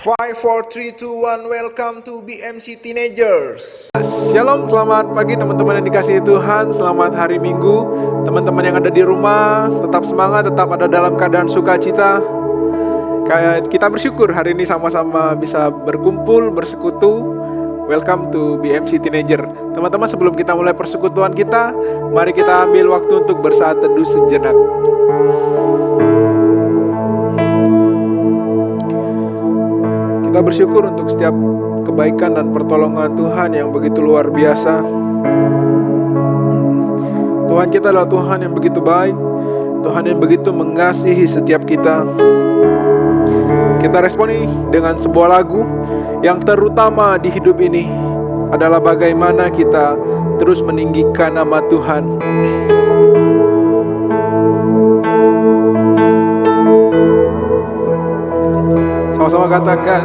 5, 4, 3, 2, 1, welcome to BMC Teenagers. Shalom, selamat pagi teman-teman yang dikasihi Tuhan. Selamat hari Minggu. Teman-teman yang ada di rumah, tetap semangat, tetap ada dalam keadaan sukacita. Kita bersyukur hari ini sama-sama bisa berkumpul, bersekutu. Welcome to BMC Teenager. Teman-teman, sebelum kita mulai persekutuan kita, mari kita ambil waktu untuk bersaat teduh sejenak. Kita bersyukur untuk setiap kebaikan dan pertolongan Tuhan yang begitu luar biasa. Tuhan kita adalah Tuhan yang begitu baik, Tuhan yang begitu mengasihi setiap kita. Kita responi dengan sebuah lagu yang terutama di hidup ini adalah bagaimana kita terus meninggikan nama Tuhan. Sama-sama katakan,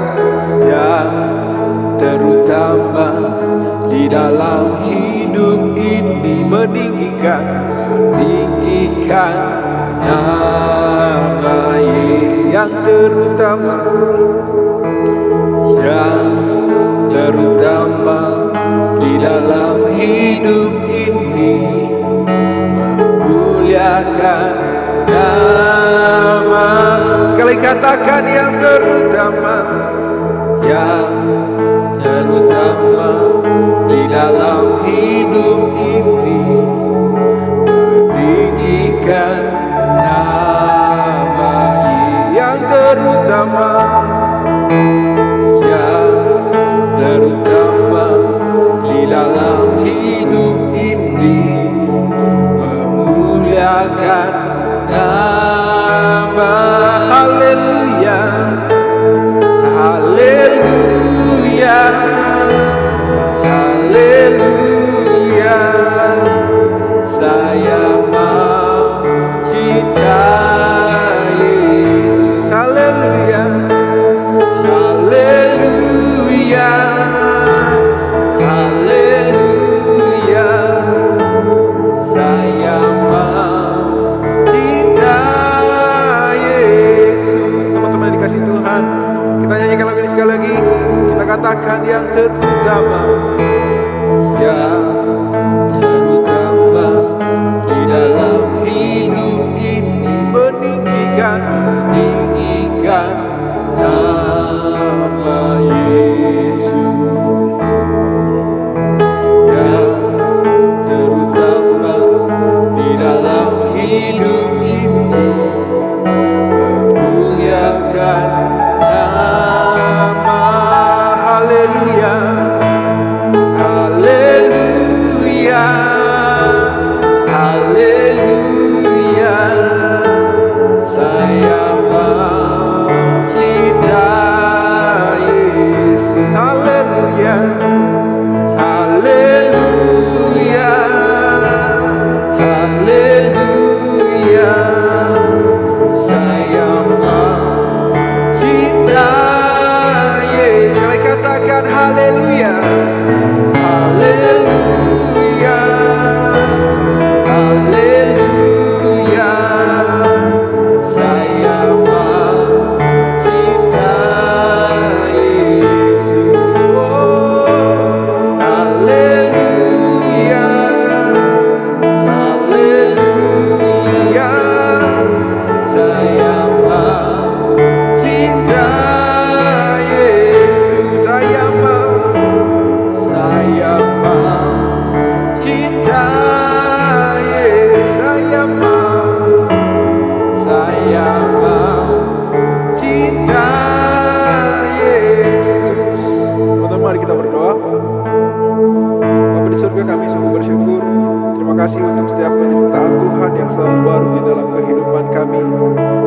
yang terutama di dalam hidup ini meninggikan nama yang terutama, yang terutama di dalam hidup ini memuliakan nama. Sekali katakan, yang terutama, yang terutama di dalam hidup ini meninggikan nama yang terutama, yang terutama di dalam hidup ini memuliakan nama. Haleluya, haleluya, haleluya. Saya mau cinta Yesus. Haleluya, haleluya, haleluya. Saya mau cinta Yesus. Teman-teman yang dikasihi Tuhan, kita nyanyikan lagu ini sekali lagi. Kita katakan, yang terutama, yang terutama di dalam hidup ini meninggikan nama Yesus. Yang terutama di dalam hidup ini memuliakan nama. Haleluya, haleluya, haleluya. Saya mau cinta Yesus. Haleluya, haleluya, haleluya. Saya mau cinta Yesus. Sekali katakan, haleluya, haleluya, haleluya. Saya mau cinta Yesus. Oh, haleluya, haleluya. Saya mau cinta Yesus. Saya mau cinta Yesus. Saya mau cinta Yesus. Teman-teman, mari kita berdoa. Bapa di surga, kami sungguh bersyukur. Terima kasih untuk setiap penyertaan Tuhan yang selalu baru di dalam kehidupan kami.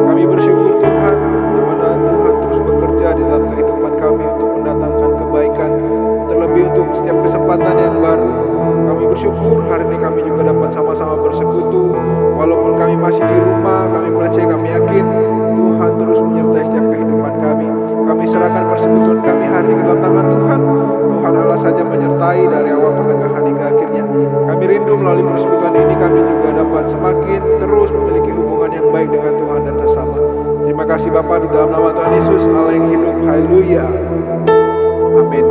Kami bersyukur Tuhan, di mana Tuhan terus bekerja di dalam kehidupan kami untuk mendatangkan kebaikan, terlebih untuk setiap kesempatan yang baru. Kami bersyukur hari ini kami juga dapat sama-sama bersekutu. Walaupun kami masih di rumah, kami percaya, kami yakin Tuhan terus menyertai setiap kehidupan kami. Kami serahkan persekutuan kami hari ini ke dalam tangan Tuhan. Tuhan Allah saja menyertai dari awal pertengahan hingga akhirnya. Kami rindu melalui persekutuan ini kami juga dapat semakin terus memiliki hubungan yang baik dengan Tuhan dan sesama. Terima kasih Bapa, di dalam nama Tuhan Yesus Allah yang hidup. Haleluya. Amin.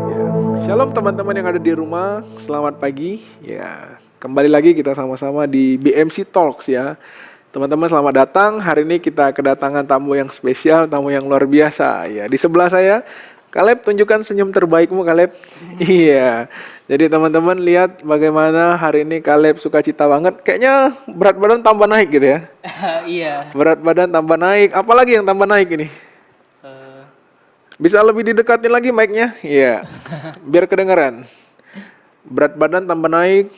Ya. Shalom teman-teman yang ada di rumah, selamat pagi. Ya, kembali lagi kita sama-sama di BMC Talks ya. Teman-teman selamat datang. Hari ini kita kedatangan tamu yang spesial, tamu yang luar biasa. Ya, di sebelah saya, Kaleb, tunjukkan senyum terbaikmu, Kaleb. Iya. Jadi teman-teman lihat bagaimana hari ini Kaleb sukacita banget. Kayaknya berat badan tambah naik gitu ya. Iya. Berat badan tambah naik. Apalagi yang tambah naik ini? Bisa lebih didekatin lagi mic-nya? Iya. Biar kedengaran. Berat badan tambah naik.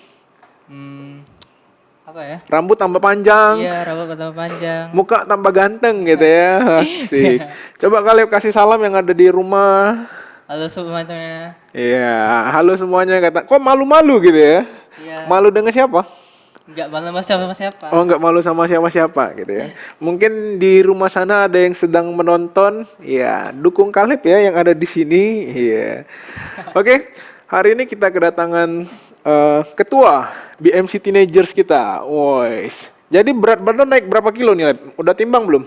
Apa ya? Rambut tambah panjang. Iya, rambut tambah panjang. Muka tambah ganteng gitu ya. Asik. Coba Kaleb kasih salam yang ada di rumah. Halo semuanya. Iya, halo semuanya. Kok malu-malu gitu ya? Iya. Malu dengan siapa? Enggak malu sama siapa. Oh, enggak malu sama siapa-siapa gitu ya. Mungkin di rumah sana ada yang sedang menonton. Ya, dukung Kaleb ya yang ada di sini. Iya. Oke, hari ini kita kedatangan ketua BMC Teenagers kita. Wois. Jadi berat badan naik berapa kilo nih, Leb? Udah timbang belum?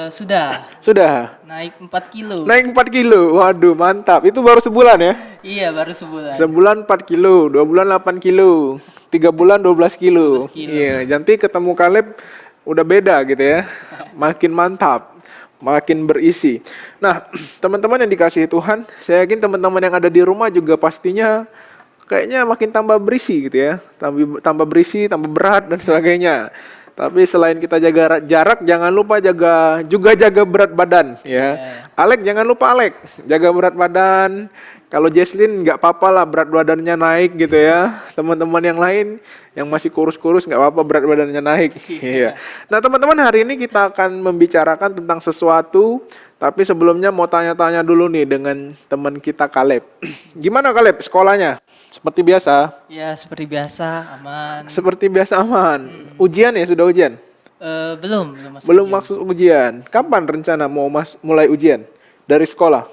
Sudah. Sudah. Naik 4 kilo. Naik 4 kilo. Waduh, mantap. Itu baru sebulan ya? Iya, baru sebulan. Sebulan 4 kilo, 2 bulan 8 kilo, 3 bulan 12 kilo. 12 kilo. Iya, nanti ketemu Kaleb udah beda gitu ya. Makin mantap, makin berisi. Nah, teman-teman yang dikasihi Tuhan, saya yakin teman-teman yang ada di rumah juga pastinya kayaknya makin tambah berisi gitu ya. Tambah berisi, tambah berat dan sebagainya. Tapi selain kita jaga jarak, jangan lupa jaga berat badan ya. Alek, jangan lupa Alek, jaga berat badan. Kalau Jesslyn nggak apa-apa lah berat badannya naik gitu ya. Teman-teman yang lain yang masih kurus-kurus nggak apa-apa berat badannya naik. Iya. Nah teman-teman, hari ini kita akan membicarakan tentang sesuatu. Tapi sebelumnya mau tanya-tanya dulu nih dengan teman kita Kaleb. Gimana Kaleb sekolahnya? Seperti biasa? Ya, seperti biasa, aman. Seperti biasa aman. Ujian ya, sudah ujian? Belum masuk Belum ujian. maksud ujian. Kapan rencana mau mulai ujian? Dari sekolah?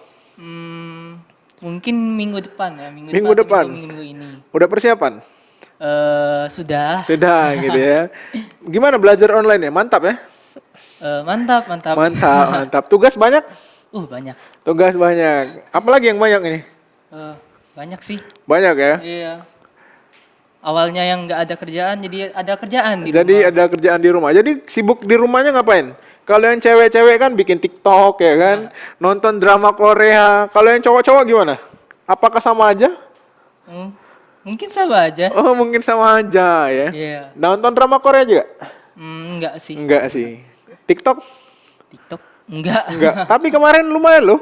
Mungkin minggu depan ya, Minggu depan. Minggu ini. Udah persiapan? Sudah. Sudah gitu ya. Gimana belajar online ya? Mantap ya? Mantap. Mantap. Tugas banyak? Banyak. Tugas banyak. Apalagi yang banyak ini? Banyak sih. Banyak ya? Iya. Awalnya yang nggak ada kerjaan, jadi ada kerjaan di Jadi rumah. ada kerjaan di rumah. Jadi sibuk di rumahnya ngapain? Kalau yang cewek-cewek kan bikin TikTok ya kan, nonton drama Korea. Kalau yang cowok-cowok gimana? Apakah sama aja? Mungkin sama aja. Oh, mungkin sama aja ya. Iya. Nonton drama Korea juga? Enggak sih. Enggak sih. TikTok? TikTok? Enggak. Enggak. Tapi kemarin lumayan loh.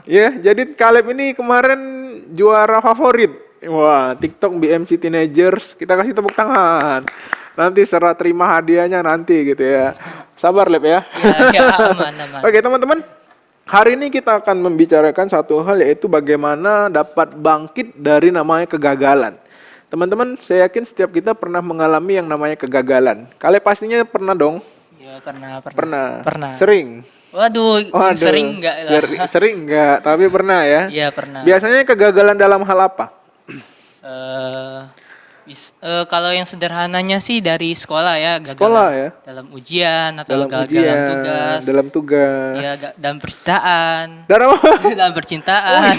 Ya, jadi Kaleb ini kemarin juara favorit. Wah, TikTok BMC Teenagers. Kita kasih tepuk tangan. Nanti serah terima hadiahnya nanti gitu ya. Sabar Leb ya. Ya, aman. Oke teman-teman, hari ini kita akan membicarakan satu hal, yaitu bagaimana dapat bangkit dari namanya kegagalan. Teman-teman, saya yakin setiap kita pernah mengalami yang namanya kegagalan. Kalian pastinya pernah dong? Ya, pernah. Sering? Waduh, sering enggak lah. Sering enggak, tapi pernah ya? Iya, pernah. Biasanya kegagalan dalam hal apa? Kalau yang sederhananya sih dari sekolah ya, gagal Sekolah ya? dalam ujian atau gagal dalam tugas. Dalam tugas. Ya, dalam percintaan. Dalam apa? Dalam percintaan.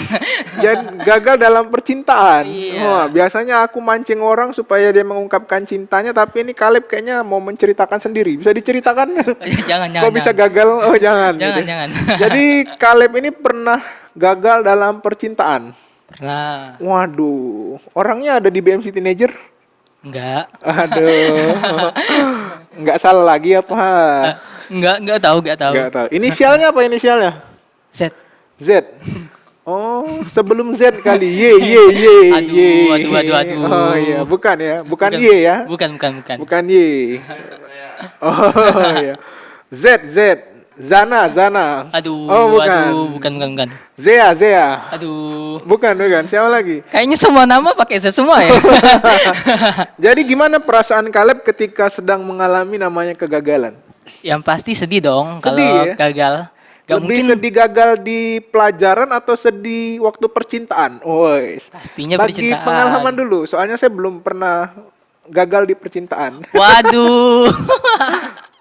Jadi gagal dalam percintaan. Iya. Wah, biasanya aku mancing orang supaya dia mengungkapkan cintanya, tapi ini Kaleb kayaknya mau menceritakan sendiri. Bisa diceritakan? Jangan. Kok bisa gagal? Oh, jangan. Jangan. Jadi Kaleb ini pernah gagal dalam percintaan. Pernah. Waduh, orangnya ada di BMC Teenager? Enggak. Aduh. Enggak salah lagi apa? Enggak tahu. Enggak tahu. Inisialnya apa inisialnya? Z. Z. Oh, sebelum Z kali. Y. Aduh. Oh iya, bukan ya. Bukan Y ya. Bukan. Bukan Y. Oh iya. Z. Zana. Oh, Bukan. Zea. Aduh. Bukan. Siapa lagi? Kayaknya semua nama pakai Z semua ya. Jadi gimana perasaan Kaleb ketika sedang mengalami namanya kegagalan? Yang pasti sedih dong Sedih, kalau ya? gagal. Gak Lebih mungkin. sedih gagal di pelajaran atau sedih waktu percintaan? Woi. Pastinya Bagi percintaan. pengalaman dulu, soalnya saya belum pernah gagal di percintaan. Waduh.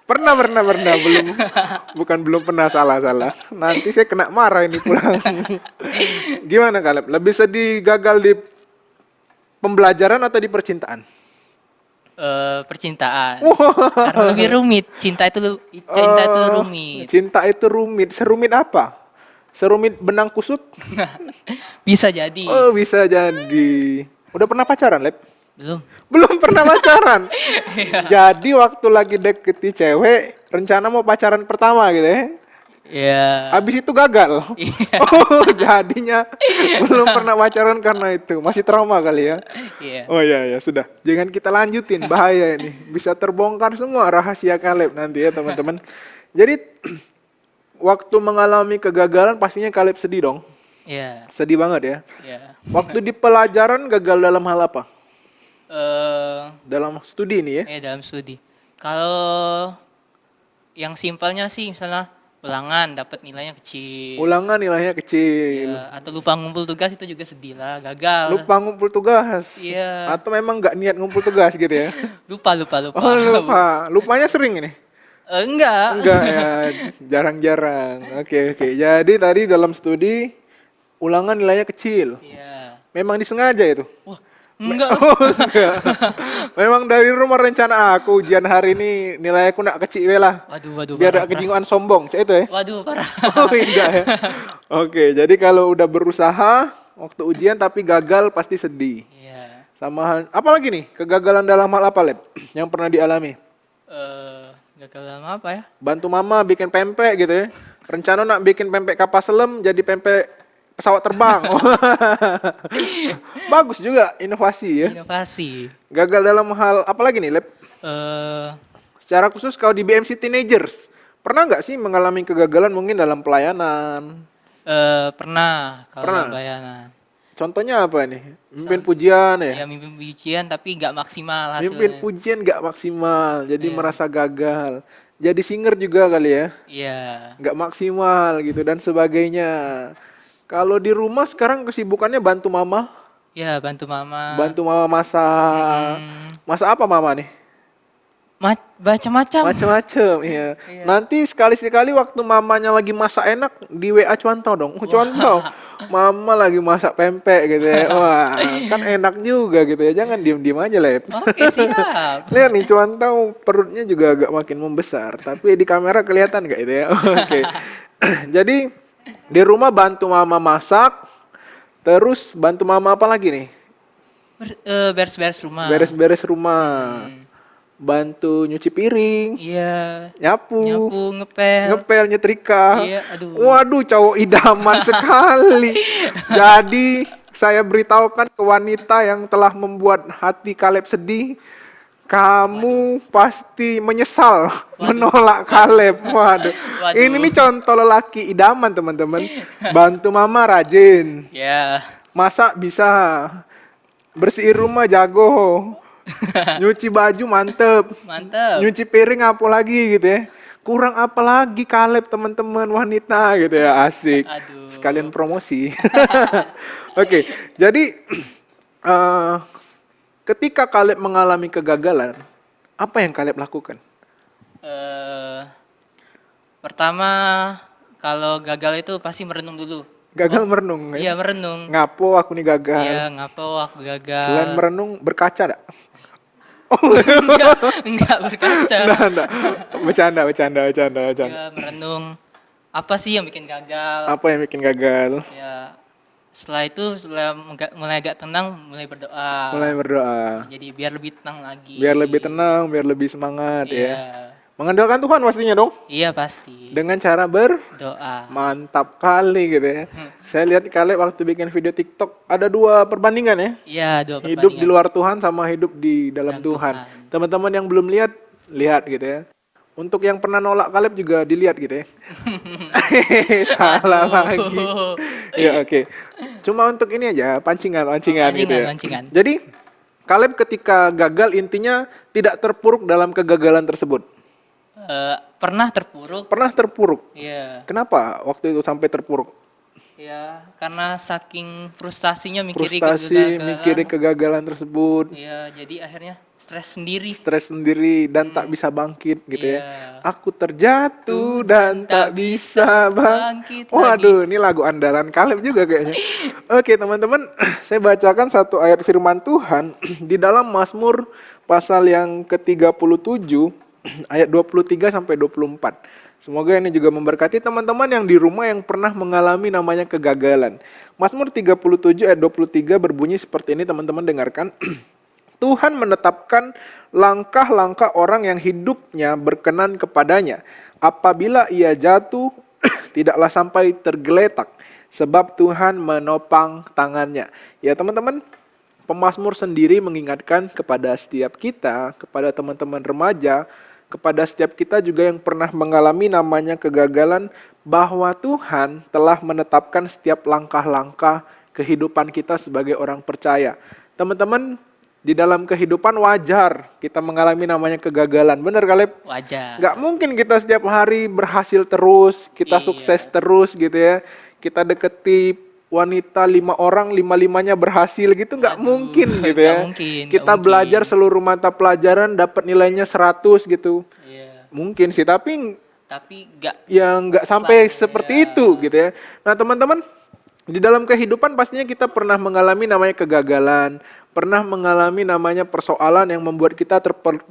Pernah, belum pernah, salah. Nanti saya kena marah ini pulang. Gimana Kaleb? Lebih sedih gagal di pembelajaran atau di percintaan? Percintaan. Karena lebih rumit. Cinta itu rumit. Cinta itu rumit. Serumit apa? Serumit benang kusut? Bisa jadi. Oh, bisa jadi. Udah pernah pacaran, Lep? Belum. Belum pernah pacaran. Jadi waktu lagi deketi cewek, rencana mau pacaran pertama gitu ya. Ya. Habis itu gagal. Iya. Oh, jadinya belum pernah pacaran karena itu. Masih trauma kali ya. Iya. Oh ya, sudah. Jangan kita lanjutin, bahaya ini. Bisa terbongkar semua rahasia Kaleb nanti ya, teman-teman. Jadi waktu mengalami kegagalan pastinya Kaleb sedih dong. Iya. Sedih banget ya. Iya. Waktu di pelajaran gagal dalam hal apa? Dalam studi ini ya. Dalam studi. Kalau yang simpelnya sih misalnya ulangan dapat nilainya kecil. Ulangan nilainya kecil. Ya, atau lupa ngumpul tugas itu juga sedih lah, gagal. Lupa ngumpul tugas. Iya. Atau memang nggak niat ngumpul tugas gitu ya. Lupa. Oh, lupa. Lupanya sering ini. Enggak. Enggak ya, jarang-jarang. Oke. Jadi tadi dalam studi ulangan nilainya kecil. Iya. Memang disengaja itu. Wah, enggak. Oh, enggak. Memang dari rumah rencana aku ujian hari ini nilai aku nak kecil lah. Waduh. Biar Parah, ada kejinguan sombong, cek itu ya. Waduh, parah. Oh, enggak ya. Oke, jadi kalau udah berusaha waktu ujian tapi gagal pasti sedih. Iya. Sama hal, apa lagi nih? Kegagalan dalam hal apa, Lep? Yang pernah dialami? Gagal dalam apa ya? Bantu mama bikin pempek gitu ya. Rencana nak bikin pempek kapal selam jadi pempek pesawat terbang. Bagus juga, inovasi ya. Inovasi. Gagal dalam hal apa lagi nih, Lep? Secara khusus kalau di BMC Teenagers, pernah nggak sih mengalami kegagalan mungkin dalam pelayanan? Pernah kalau Pernah? dalam bayanan. Contohnya apa nih? Mimpin pujian ya? Ya mimpin pujian tapi nggak maksimal Mimpin hasilnya. pujian nggak maksimal, jadi Iya. merasa gagal. Jadi singer juga kali ya, Iya. nggak maksimal gitu dan sebagainya. Kalau di rumah sekarang kesibukannya bantu mama, Ya bantu mama. bantu mama masak. Masak apa mama nih? Macam-macam. Macem-macem, iya. Nanti sekali-sekali waktu mamanya lagi masak enak di WA cuantau dong. Cuantau, mama lagi masak pempek gitu ya. Wah, kan enak juga gitu ya. Jangan diem-diem aja, Lep. Oke, siap. Lihat nih cuantau perutnya juga agak makin membesar. Tapi di kamera kelihatan gak itu ya? Oke. Jadi di rumah bantu mama masak. Terus bantu mama apa lagi nih? Beres-beres rumah. Beres-beres rumah. Bantu nyuci piring. Iya. Nyapu, Ngepel. nyetrika. Iya, aduh. Waduh, cowok idaman sekali. Jadi saya beritahukan ke wanita yang telah membuat hati Kaleb sedih, kamu pasti menyesal menolak Kaleb. Waduh. Ini nih contoh lelaki idaman, teman-teman. Bantu mama rajin, Ya. masak bisa, bersihin rumah jago. Nyuci baju mantep. Mantap. Nyuci piring apa lagi gitu ya. Kurang apa lagi Kaleb, teman-teman wanita gitu ya. Asik. Aduh. Sekalian promosi. Oke, jadi ketika Kaleb mengalami kegagalan, apa yang Kaleb lakukan? Pertama kalau gagal itu pasti merenung dulu. Gagal merenung Iya, ya? merenung. Ngapo aku nih gagal. Iya, ngapo aku gagal. Selain merenung, berkaca dak? enggak berkaca. Enggak. Bercanda. Ya, merenung. Apa sih yang bikin gagal? Apa yang bikin gagal? Ya, setelah itu mulai agak tenang, mulai berdoa. Mulai berdoa. Jadi biar lebih tenang lagi. Biar lebih tenang, biar lebih semangat Iya. ya. Mengandalkan Tuhan pastinya dong. Iya pasti. Dengan cara Doa. mantap kali gitu ya. Saya lihat Kaleb waktu bikin video TikTok ada 2 perbandingan ya. Iya, dua Hidup di perbandingan. luar Tuhan sama hidup di dalam Dalam Tuhan. Tuhan. Teman-teman yang belum lihat gitu ya. Untuk yang pernah nolak Kaleb juga dilihat gitu ya. Salah lagi. Ya oke. Cuma untuk ini aja pancingan gitu ya. Pancingan. Jadi Kaleb ketika gagal intinya tidak terpuruk dalam kegagalan tersebut. pernah terpuruk. Pernah terpuruk. Iya. Kenapa waktu itu sampai terpuruk? Ya, karena saking frustasinya Frustasi, mikirin kegagalan tersebut, Iya, jadi akhirnya stres sendiri. stres sendiri dan tak bisa bangkit gitu ya. Iya. Aku terjatuh dan tak bisa bangkit. bangkit Waduh, ini lagu andalan Kaleb juga kayaknya. Oke teman-teman, saya bacakan satu ayat firman Tuhan di dalam Mazmur pasal yang ke-37 ayat 23 sampai 24. Semoga ini juga memberkati teman-teman yang di rumah yang pernah mengalami namanya kegagalan. Mazmur 37 ayat 23 berbunyi seperti ini, teman-teman dengarkan. Tuhan menetapkan langkah-langkah orang yang hidupnya berkenan kepadanya. Apabila ia jatuh, tidaklah sampai tergeletak, sebab Tuhan menopang tangannya. Ya teman-teman, pemazmur sendiri mengingatkan kepada setiap kita, kepada teman-teman remaja, kepada setiap kita juga yang pernah mengalami namanya kegagalan, bahwa Tuhan telah menetapkan setiap langkah-langkah kehidupan kita sebagai orang percaya. Teman-teman, di dalam kehidupan wajar kita mengalami namanya kegagalan. Benar Kaleb? Wajar. Gak mungkin kita setiap hari berhasil terus, kita Iya. sukses terus gitu ya. Kita deketi wanita 5 orang, 5-5-nya berhasil gitu, nggak Aduh, mungkin gitu nggak ya. mungkin, nggak Kita mungkin. belajar seluruh mata pelajaran dapat nilainya 100 gitu. Iya. Mungkin sih, tapi Tapi nggak yang nggak sampai Selalu, seperti ya. itu gitu ya. Nah teman-teman, di dalam kehidupan pastinya kita pernah mengalami namanya kegagalan, pernah mengalami namanya persoalan yang membuat kita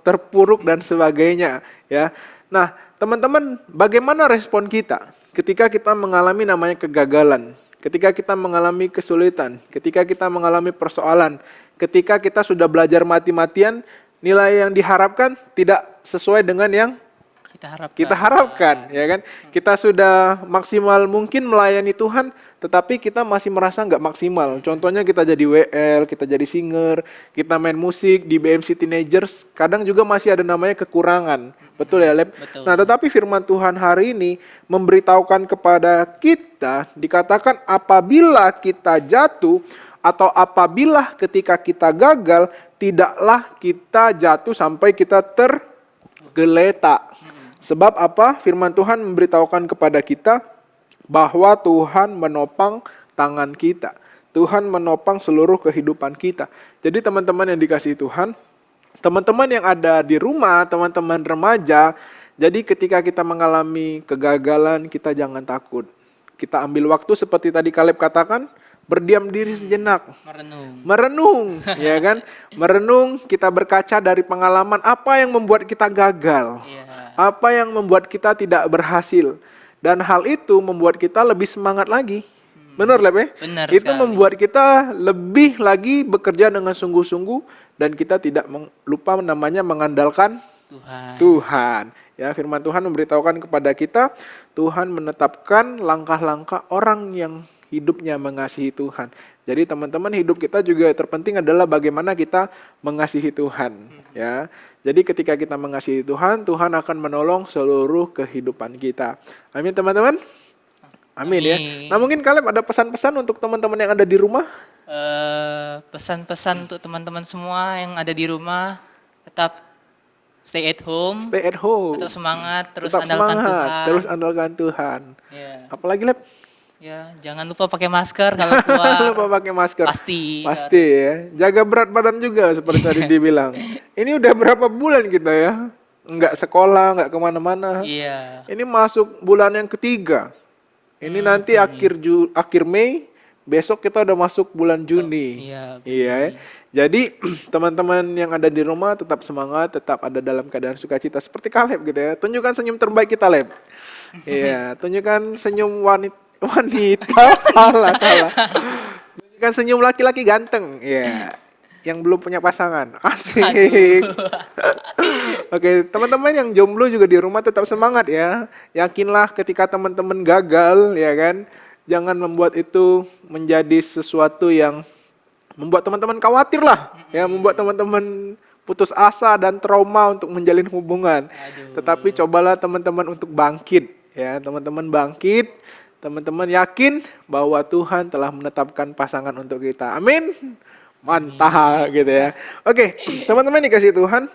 terpuruk dan sebagainya ya. Nah teman-teman, bagaimana respon kita ketika kita mengalami namanya kegagalan, ketika kita mengalami kesulitan, ketika kita mengalami persoalan, ketika kita sudah belajar mati-matian, nilai yang diharapkan tidak sesuai dengan yang kita harapkan, ya kan? Kita sudah maksimal mungkin melayani Tuhan, tetapi kita masih merasa nggak maksimal. Contohnya kita jadi WL, kita jadi singer, kita main musik di BMC Teenagers, kadang juga masih ada namanya kekurangan. Betul ya, Leb? Betul. Nah, tetapi firman Tuhan hari ini memberitahukan kepada kita, dikatakan apabila kita jatuh atau apabila ketika kita gagal, tidaklah kita jatuh sampai kita tergeletak. Sebab apa? Firman Tuhan memberitahukan kepada kita bahwa Tuhan menopang tangan kita. Tuhan menopang seluruh kehidupan kita. Jadi teman-teman yang dikasihi Tuhan, teman-teman yang ada di rumah, teman-teman remaja, jadi ketika kita mengalami kegagalan, kita jangan takut. Kita ambil waktu seperti tadi Kaleb katakan, berdiam diri sejenak. Merenung, ya kan? Merenung, kita berkaca dari pengalaman apa yang membuat kita gagal. Iya. Apa yang membuat kita tidak berhasil. Dan hal itu membuat kita lebih semangat lagi. Benar, Leb ya? Benar Itu sekali. membuat kita lebih lagi bekerja dengan sungguh-sungguh dan kita tidak lupa namanya mengandalkan Tuhan. Ya, firman Tuhan memberitahukan kepada kita, Tuhan menetapkan langkah-langkah orang yang hidupnya mengasihi Tuhan. Jadi teman-teman, hidup kita juga terpenting adalah bagaimana kita mengasihi Tuhan. Ya, jadi ketika kita mengasihi Tuhan, Tuhan akan menolong seluruh kehidupan kita. Amin teman-teman. Amin ya. Nah mungkin Kaleb ada pesan-pesan untuk teman-teman yang ada di rumah? Pesan-pesan untuk teman-teman semua yang ada di rumah, tetap stay at home. Stay at home. Tetap semangat, terus Tetap andalkan semangat, Tuhan. terus andalkan Tuhan. Ya. Apalagi Leb? Ya, jangan lupa pakai masker kalau keluar. Lupa pakai masker. Pasti. Pasti ya. Jaga berat badan juga seperti tadi dibilang. Ini udah berapa bulan kita ya? Nggak sekolah, nggak kemana-mana. Iya. Ini masuk bulan yang ketiga. Ini nanti akhir Mei, besok kita udah masuk bulan Juni. Iya. Iya ya. Jadi teman-teman yang ada di rumah tetap semangat, tetap ada dalam keadaan sukacita seperti Kaleb gitu ya. Tunjukkan senyum terbaik kita, Leb. Iya, tunjukkan senyum wanita salah. Tunjukkan senyum laki-laki ganteng. Iya. Yang belum punya pasangan. Asik. Oke, teman-teman yang jomblo juga di rumah tetap semangat ya. Yakinlah ketika teman-teman gagal, ya kan? Jangan membuat itu menjadi sesuatu yang membuat teman-teman khawatir lah, ya, membuat teman-teman putus asa dan trauma untuk menjalin hubungan. Tetapi cobalah teman-teman untuk bangkit, ya, teman-teman bangkit, teman-teman yakin bahwa Tuhan telah menetapkan pasangan untuk kita. Amin. Mantap gitu ya. Oke, teman-teman dikasih Tuhan.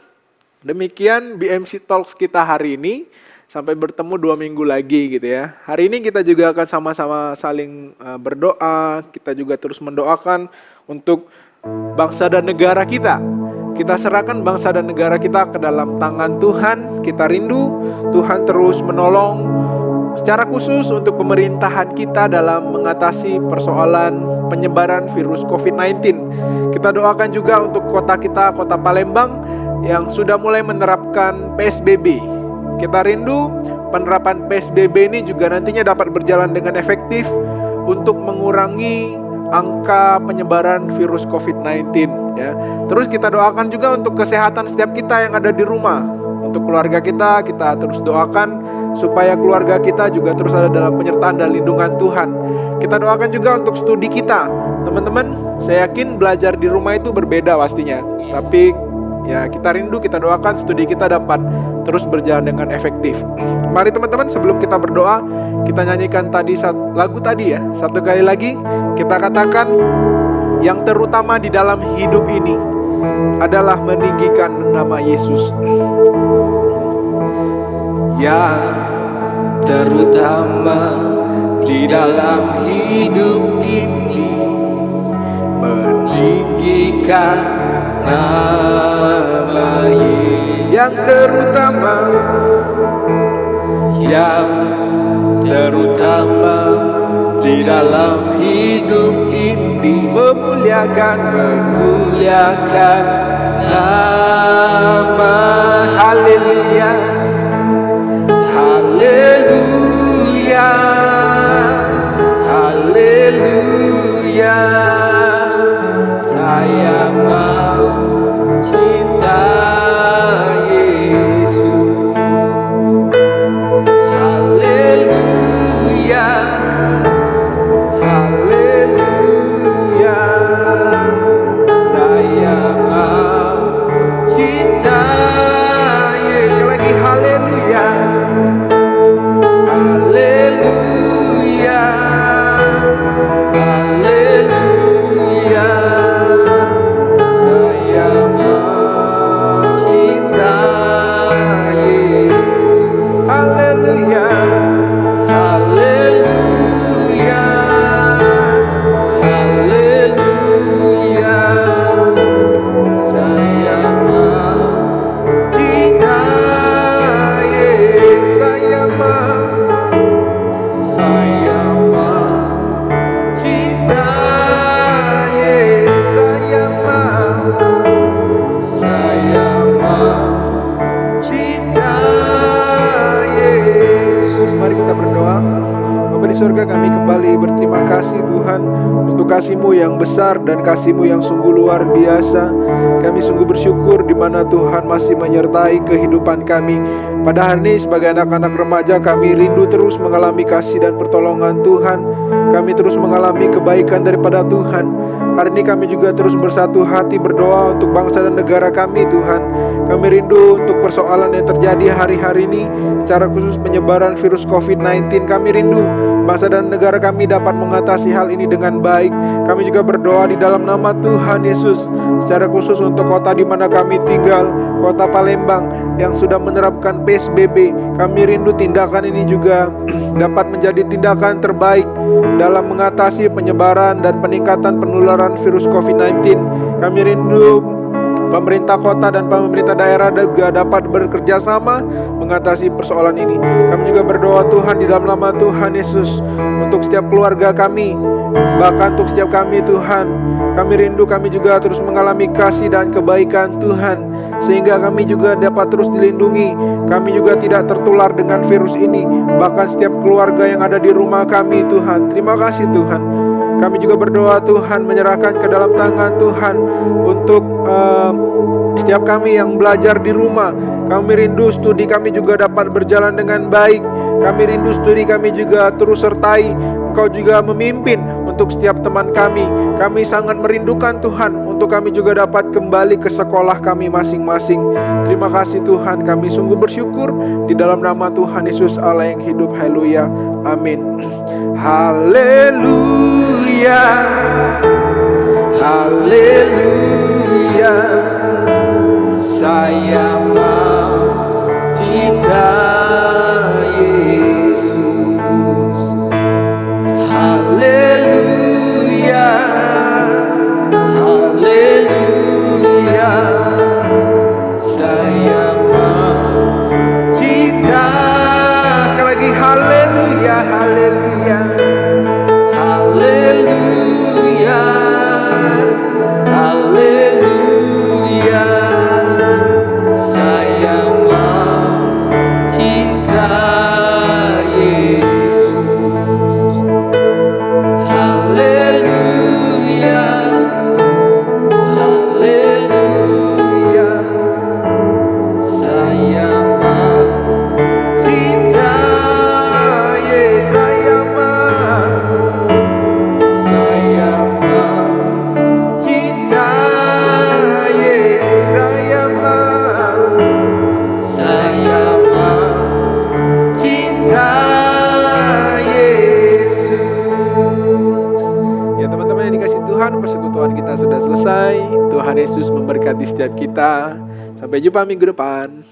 Demikian BMC Talks kita hari ini. Sampai bertemu 2 minggu lagi gitu ya. Hari ini kita juga akan sama-sama saling berdoa. Kita juga terus mendoakan untuk bangsa dan negara kita. Kita serahkan bangsa dan negara kita ke dalam tangan Tuhan. Kita rindu Tuhan terus menolong secara khusus untuk pemerintahan kita dalam mengatasi persoalan penyebaran virus COVID-19. Kita doakan juga untuk kota kita, kota Palembang yang sudah mulai menerapkan PSBB. Kita rindu penerapan PSBB ini juga nantinya dapat berjalan dengan efektif untuk mengurangi angka penyebaran virus COVID-19 ya. Terus kita doakan juga untuk kesehatan setiap kita yang ada di rumah. Untuk keluarga kita terus doakan supaya keluarga kita juga terus ada dalam penyertaan dan lindungan Tuhan. Kita doakan juga untuk studi kita. Teman-teman, saya yakin belajar di rumah itu berbeda pastinya. Tapi ya kita rindu, kita doakan studi kita dapat terus berjalan dengan efektif. Mari teman-teman, sebelum kita berdoa, kita nyanyikan tadi lagu tadi ya. Satu kali lagi kita katakan, yang terutama di dalam hidup ini adalah meninggikan nama Yesus. Yang terutama di dalam hidup ini meninggikan nama Yesus. Yang terutama di dalam hidup ini memuliakan nama. Haleluya, haleluya, haleluya. Saya mau cinta Yesus. Haleluya, haleluya. Saya mau cinta Yesus. Sekali lagi, haleluya, haleluya, haleluya. Saya mau cinta Yesus. Haleluya, haleluya, haleluya. Saya mau cinta Yesus. Saya mau cinta Yesus. Saya mau cinta Yesus. Mari kita berdoa. Bapa di surga, kami kembali berterima kasih Tuhan untuk kasih-Mu yang besar dan kasih-Mu yang sungguh luar biasa. Kami sungguh bersyukur di mana Tuhan masih menyertai kehidupan kami. Pada hari ini sebagai anak-anak remaja, kami rindu terus mengalami kasih dan pertolongan Tuhan. Kami terus mengalami kebaikan daripada Tuhan. Hari ini kami juga terus bersatu hati berdoa untuk bangsa dan negara kami Tuhan. Kami rindu untuk persoalan yang terjadi hari-hari ini, secara khusus penyebaran virus COVID-19. Kami rindu bangsa dan negara kami dapat mengatasi hal ini dengan baik. Kami juga berdoa di dalam nama Tuhan Yesus, secara khusus untuk kota di mana kami tinggal, kota Palembang yang sudah menerapkan PSBB. Kami rindu tindakan ini juga dapat menjadi tindakan terbaik dalam mengatasi penyebaran dan peningkatan penularan virus COVID-19. Kami rindu pemerintah kota dan pemerintah daerah juga dapat bekerja sama mengatasi persoalan ini. Kami juga berdoa Tuhan di dalam nama Tuhan Yesus untuk setiap keluarga kami, bahkan untuk setiap kami Tuhan. Kami rindu kami juga terus mengalami kasih dan kebaikan Tuhan, sehingga kami juga dapat terus dilindungi. Kami juga tidak tertular dengan virus ini, bahkan setiap keluarga yang ada di rumah kami Tuhan. Terima kasih Tuhan. Kami juga berdoa Tuhan, menyerahkan ke dalam tangan Tuhan untuk setiap kami yang belajar di rumah. Kami rindu studi kami juga dapat berjalan dengan baik. Kami rindu studi kami juga terus sertai Engkau juga memimpin untuk setiap teman kami. Kami sangat merindukan Tuhan untuk kami juga dapat kembali ke sekolah kami masing-masing. Terima kasih Tuhan, kami sungguh bersyukur di dalam nama Tuhan Yesus Allah yang hidup. Haleluya, amin. Haleluya, haleluya. Saya mau cinta Yesus. Haleluya, haleluya, saya mau cinta. Sekali lagi, haleluya, haleluya, haleluya, haleluya, saya mau cinta Yesus. Haleluya, haleluya, saya mau cinta Yesus. Saya mau cinta Yesus. Saya mau cinta Yesus. Ya teman-teman yang dikasih Tuhan, persekutuan kita sudah selesai. Tuhan Yesus memberkati setiap kita. Sampai jumpa minggu depan.